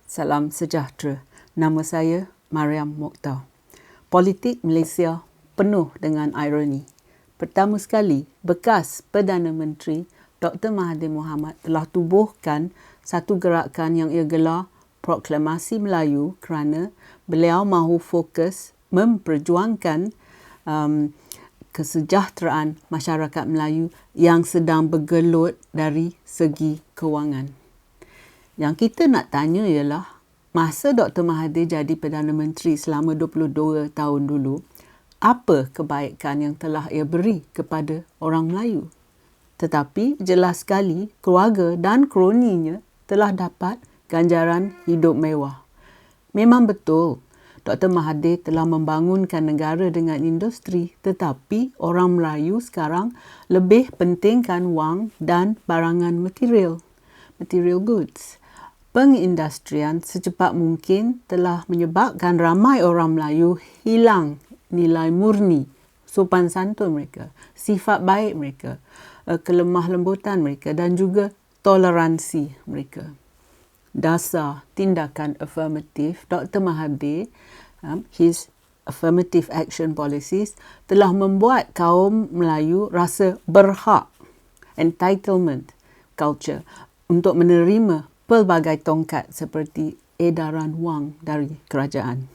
Salam sejahtera. Nama saya Mariam Mokhtar. Politik Malaysia penuh dengan ironi. Pertama sekali, bekas Perdana Menteri Dr. Mahathir Mohamad telah tubuhkan satu gerakan yang ia gelar Proklamasi Melayu kerana beliau mahu fokus memperjuangkan kesejahteraan masyarakat Melayu yang sedang bergelut dari segi kewangan. Yang kita nak tanya ialah, masa Dr. Mahathir jadi Perdana Menteri selama 22 tahun dulu, apa kebaikan yang telah ia beri kepada orang Melayu? Tetapi jelas sekali keluarga dan kroninya telah dapat ganjaran hidup mewah. Memang betul, Dr. Mahathir telah membangunkan negara dengan industri, tetapi orang Melayu sekarang lebih pentingkan wang dan barangan material goods. Pengindustrian secepat mungkin telah menyebabkan ramai orang Melayu hilang nilai murni, sopan santun mereka, sifat baik mereka, kelemah lembutan mereka dan juga toleransi mereka. Dasar tindakan afirmatif Dr. Mahathir, his affirmative action policies telah membuat kaum Melayu rasa berhak, entitlement culture, untuk menerima pelbagai tongkat seperti edaran wang dari kerajaan.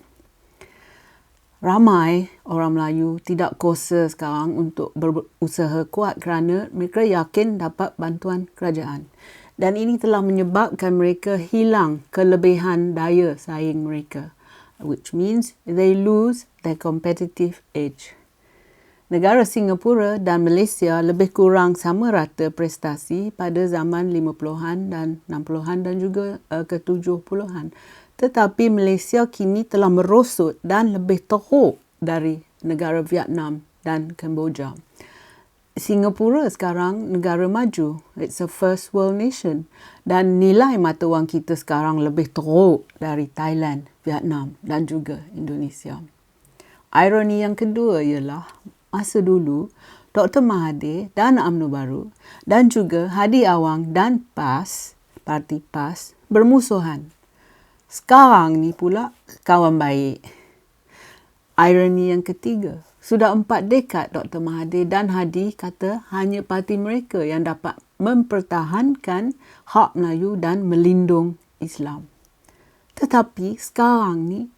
Ramai orang Melayu tidak kuasa sekarang untuk berusaha kuat kerana mereka yakin dapat bantuan kerajaan. Dan ini telah menyebabkan mereka hilang kelebihan daya saing mereka, which means they lose their competitive edge. Negara Singapura dan Malaysia lebih kurang sama rata prestasi pada zaman 50-an dan 60-an dan juga ke-70-an. Tetapi Malaysia kini telah merosot dan lebih teruk dari negara Vietnam dan Kemboja. Singapura sekarang negara maju. It's a first world nation. Dan nilai mata wang kita sekarang lebih teruk dari Thailand, Vietnam dan juga Indonesia. Ironi yang kedua ialah, masa dulu, Dr. Mahathir dan UMNO Baru dan juga Hadi Awang dan PAS, Parti PAS, bermusuhan. Sekarang ni pula kawan baik. Ironi yang ketiga, sudah 4 dekad Dr. Mahathir dan Hadi kata hanya parti mereka yang dapat mempertahankan hak Melayu dan melindung Islam. Tetapi sekarang ni,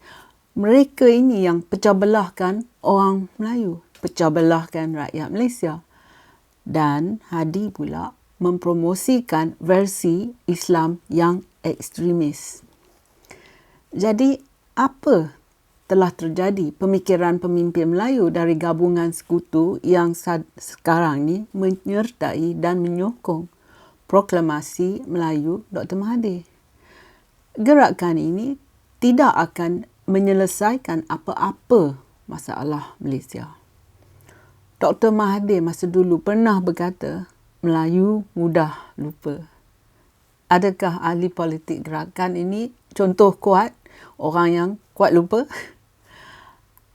mereka ini yang pecah belahkan orang Melayu, pecah belahkan rakyat Malaysia. Dan Hadi pula mempromosikan versi Islam yang ekstremis. Jadi, apa telah terjadi pemikiran pemimpin Melayu dari gabungan sekutu yang sekarang ni menyertai dan menyokong Proklamasi Melayu Dr. Mahathir? Gerakan ini tidak akan menyelesaikan apa-apa masalah Malaysia. Dr. Mahathir masa dulu pernah berkata, Melayu mudah lupa. Adakah ahli politik gerakan ini contoh kuat orang yang kuat lupa?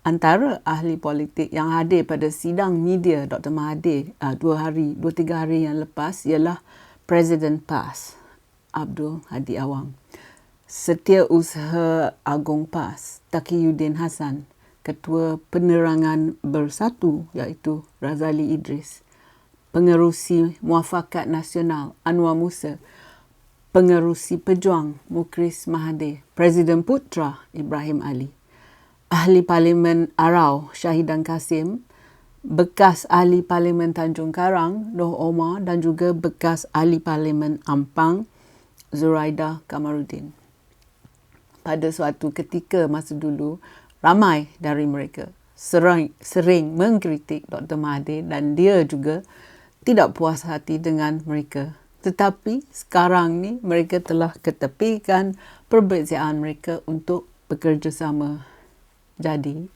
Antara ahli politik yang hadir pada sidang media Dr. Mahathir 2-3 hari yang lepas ialah Presiden PAS, Abdul Hadi Awang, Setiausaha Agung PAS, Taqiyuddin Hassan, Ketua Penerangan Bersatu iaitu Razali Idris, Pengerusi Muafakat Nasional Anwar Musa, Pengerusi Pejuang Mukhris Mahathir, Presiden Putra Ibrahim Ali, Ahli Parlimen Arau Syahidan Kasim, bekas Ahli Parlimen Tanjung Karang Noh Omar dan juga bekas Ahli Parlimen Ampang Zuraida Kamaruddin. Pada suatu ketika masa dulu, ramai dari mereka sering mengkritik Dr. Mahathir dan dia juga tidak puas hati dengan mereka. Tetapi sekarang ni mereka telah ketepikan perbezaan mereka untuk bekerjasama. Jadi,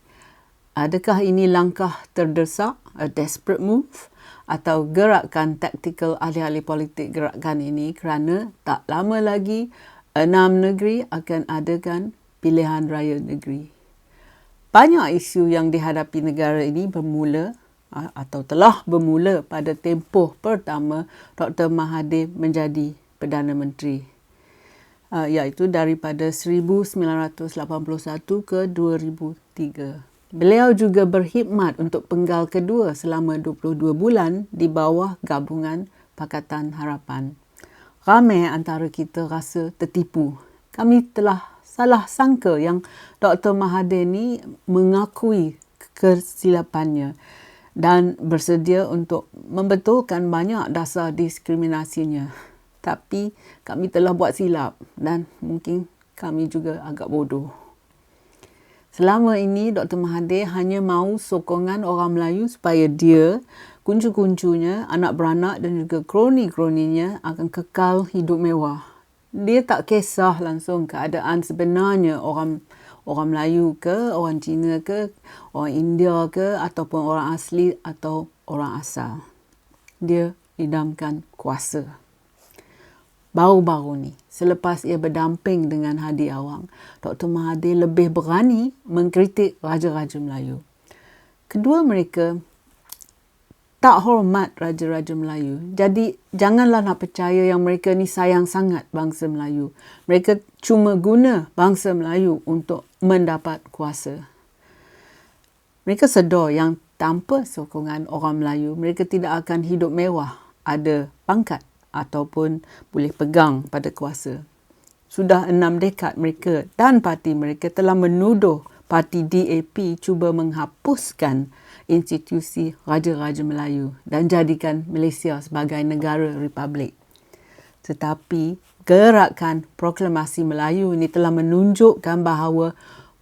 adakah ini langkah terdesak, a desperate move, atau gerakan taktikal ahli-ahli politik gerakan ini kerana tak lama lagi 6 negeri akan adakan pilihan raya negeri. Banyak isu yang dihadapi negara ini bermula atau telah bermula pada tempoh pertama Dr. Mahathir menjadi Perdana Menteri. iaitu daripada 1981 ke 2003. Beliau juga berkhidmat untuk penggal kedua selama 22 bulan di bawah gabungan Pakatan Harapan. Ramai antara kita rasa tertipu. Kami telah salah sangka yang Dr. Mahathir ni mengakui kesilapannya dan bersedia untuk membetulkan banyak dasar diskriminasinya. Tapi kami telah buat silap dan mungkin kami juga agak bodoh. Selama ini Dr. Mahathir hanya mahu sokongan orang Melayu supaya dia, kuncu-kuncunya, anak beranak dan juga kroni-kroninya akan kekal hidup mewah. Dia tak kisah langsung keadaan sebenarnya orang Melayu ke, orang Cina ke, orang India ke, ataupun orang asli atau orang asal. Dia idamkan kuasa. Baru-baru ni, selepas ia berdamping dengan Hadi Awang, Dr. Mahathir lebih berani mengkritik Raja-Raja Melayu. Kedua mereka tak hormat Raja-Raja Melayu. Jadi, janganlah nak percaya yang mereka ni sayang sangat bangsa Melayu. Mereka cuma guna bangsa Melayu untuk mendapat kuasa. Mereka sedar yang tanpa sokongan orang Melayu, mereka tidak akan hidup mewah, ada pangkat ataupun boleh pegang pada kuasa. Sudah 6 dekad mereka dan parti mereka telah menuduh parti DAP cuba menghapuskan institusi Raja-Raja Melayu dan jadikan Malaysia sebagai negara republik. Tetapi gerakan proklamasi Melayu ini telah menunjukkan bahawa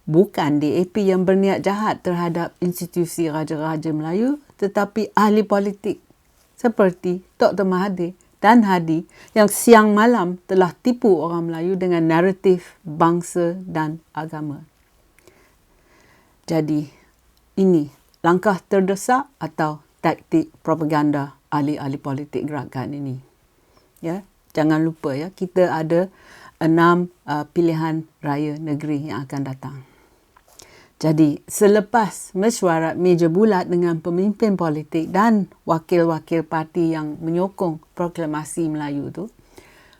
bukan DAP yang berniat jahat terhadap institusi Raja-Raja Melayu, tetapi ahli politik seperti Dr. Mahathir dan Hadi yang siang malam telah tipu orang Melayu dengan naratif bangsa dan agama. Jadi, ini langkah terdesak atau taktik propaganda ahli-ahli politik gerakan ini. Ya, jangan lupa ya, kita ada 6 pilihan raya negeri yang akan datang. Jadi, selepas mesyuarat meja bulat dengan pemimpin politik dan wakil-wakil parti yang menyokong proklamasi Melayu tu,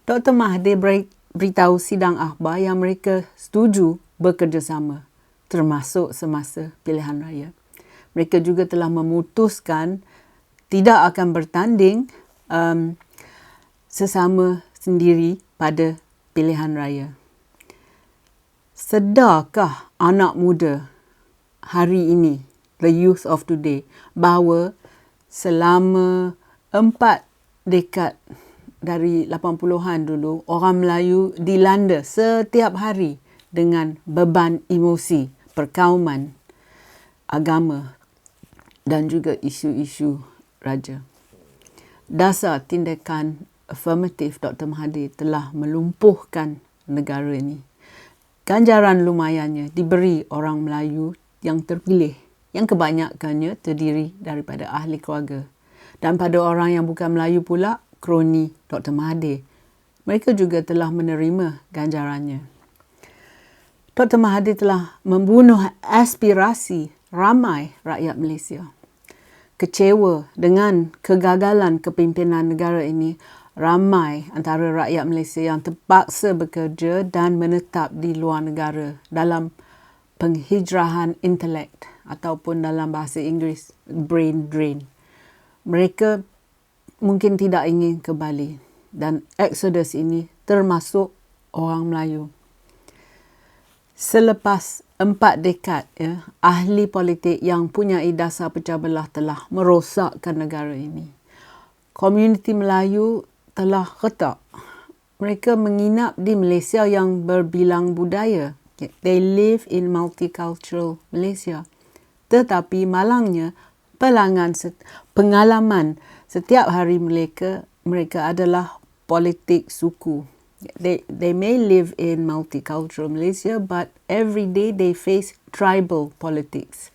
Dr. Mahathir beritahu sidang akhbar yang mereka setuju bekerjasama, termasuk semasa pilihan raya. Mereka juga telah memutuskan tidak akan bertanding sesama sendiri pada pilihan raya. Sedarkah anak muda hari ini, the youth of today, bahawa selama 4 dekad dari 80-an dulu, orang Melayu dilanda setiap hari dengan beban emosi, perkauman, agama dan juga isu-isu raja. Dasar tindakan afirmatif Dr. Mahathir telah melumpuhkan negara ini. Ganjaran lumayannya diberi orang Melayu yang terpilih, yang kebanyakannya terdiri daripada ahli keluarga. Dan pada orang yang bukan Melayu pula, kroni Dr. Mahathir, mereka juga telah menerima ganjarannya. Dr. Mahathir telah membunuh aspirasi ramai rakyat Malaysia. Kecewa dengan kegagalan kepimpinan negara ini, ramai antara rakyat Malaysia yang terpaksa bekerja dan menetap di luar negara dalam penghijrahan intelek ataupun dalam bahasa Inggeris brain drain. Mereka mungkin tidak ingin kembali dan exodus ini termasuk orang Melayu. Selepas 4 dekad, ahli politik yang punya dasar pecah belah telah merosakkan negara ini. Komuniti Melayu telah retak. Mereka menginap di Malaysia yang berbilang budaya. They live in multicultural Malaysia. Tetapi malangnya, pengalaman setiap hari mereka adalah politik suku. They may live in multicultural Malaysia, but every day they face tribal politics.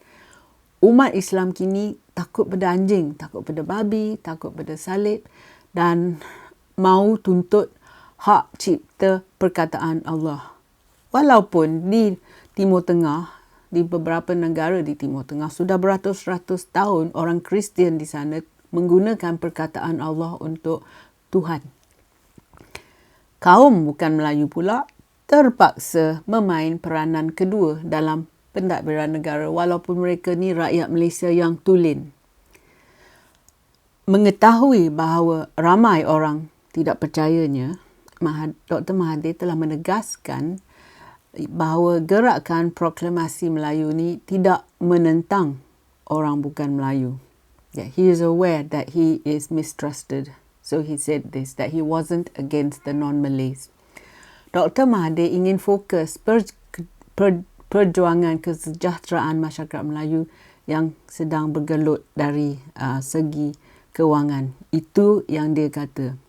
Umat Islam kini takut pada anjing, takut pada babi, takut pada salib dan mahu tuntut hak cipta perkataan Allah. Walaupun di Timur Tengah, di beberapa negara di Timur Tengah, sudah beratus-ratus tahun orang Kristian di sana menggunakan perkataan Allah untuk Tuhan. Kaum bukan Melayu pula terpaksa memain peranan kedua dalam pentadbiran negara walaupun mereka ni rakyat Malaysia yang tulen. Mengetahui bahawa ramai orang tidak percayanya, Dr. Mahathir telah menegaskan bahawa gerakan proklamasi Melayu ni tidak menentang orang bukan Melayu. Yeah, he is aware that he is mistrusted. So he said this, that he wasn't against the non-Malays. Dr. Mahathir ingin fokus perjuangan kesejahteraan masyarakat Melayu yang sedang bergelut dari segi kewangan. Itu yang dia kata.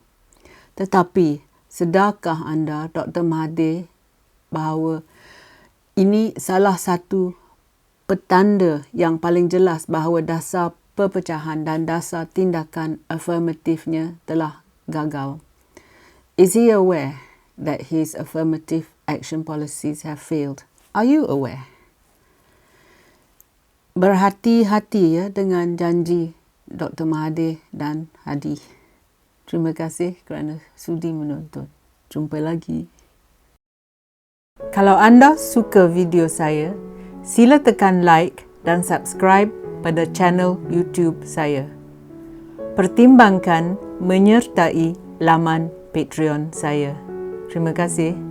Tetapi, sedarkah anda, Dr. Mahathir, bahawa ini salah satu petanda yang paling jelas bahawa dasar perpecahan dan dasar tindakan afirmatifnya telah gagal? Is he aware that his affirmative action policies have failed? Are you aware? Berhati-hati ya dengan janji Dr. Mahathir dan Hadi. Terima kasih kerana sudi menonton. Jumpa lagi. Kalau anda suka video saya, sila tekan like dan subscribe pada channel YouTube saya. Pertimbangkan menyertai laman Patreon saya. Terima kasih.